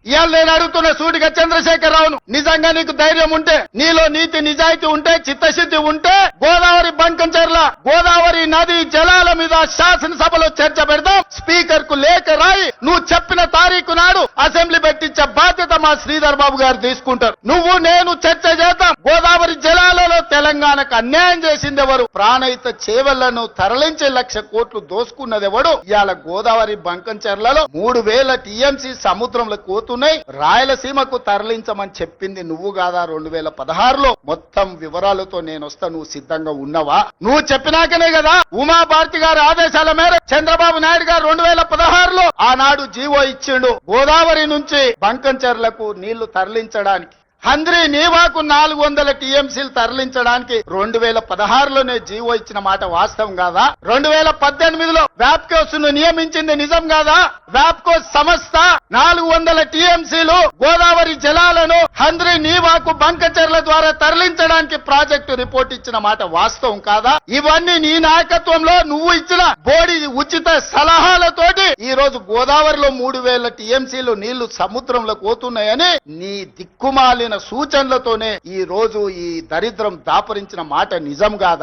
ఇవాళ నేను అడుగుతున్న సూటిగా చంద్రశేఖరరావును, నిజంగా నీకు ధైర్యం ఉంటే, నీలో నీతి నిజాయితీ ఉంటే, చిత్తశుద్ధి ఉంటే, గోదావరి బంకంచెర్ల గోదావరి నది జలాల మీద శాసనసభలో చర్చ పెడదాం, స్పీకర్ కు లేఖ రాయి, నువ్వు చెప్పిన తారీఖు నాడు అసెంబ్లీ పెట్టించే బాధ్యత మా శ్రీధర్ బాబు గారు తీసుకుంటారు. నువ్వు నేను చర్చ చేద్దాం. గోదావరి జలాలలో తెలంగాణకు అన్యాయం చేసింది ఎవరు? ప్రాణహిత చేవళ్లను తరలించే 1,00,000 కోట్లు దోసుకున్నది ఎవడు? ఇవాళ గోదావరి బంకంచెర్లలో 3,000 టీఎంసీ సముద్రంలో కోతున్నాయి. రాయలసీమకు తరలించమని చెప్పింది నువ్వు కాదా? 2016లో మొత్తం వివరాలతో నేను వస్తా, నువ్వు సిద్ధంగా ఉన్నావా? నువ్వు చెప్పినాకనే కదా ఉమాభారతి గారి ఆదేశాల మేర చంద్రబాబు నాయుడు గారు 2016లో ఆనాడు జీవో ఇచ్చిండు గోదావరి నుంచి బంకంచెర్లకు నీళ్లు తరలించడానికి. హంద్రీ నీవాకు 400 టీఎంసీలు తరలించడానికి 2016లోనే జీవో ఇచ్చిన మాట వాస్తవం కాదా? 2018లో వ్యాప్కోస్ ను నియమించింది నిజం కాదా? వ్యాప్కోస్ సంస్థ 400 టీఎంసీలు గోదావరి జలాలను హంద్రీ నీవాకు బంకచెర్ల ద్వారా తరలించడానికి ప్రాజెక్టు రిపోర్ట్ ఇచ్చిన మాట వాస్తవం కాదా? ఇవన్నీ నీ నాయకత్వంలో నువ్వు ఇచ్చిన బోడి ఉచిత సలహాలతోటి ఈ రోజు గోదావరిలో 3,000 టీఎంసీలు నీళ్లు సముద్రంలో పోతున్నాయని నీ దిక్కుమాలిన సూచనలతోనే ఈ రోజు ఈ దరిద్రం దాపరించిన మాట నిజం కాదా?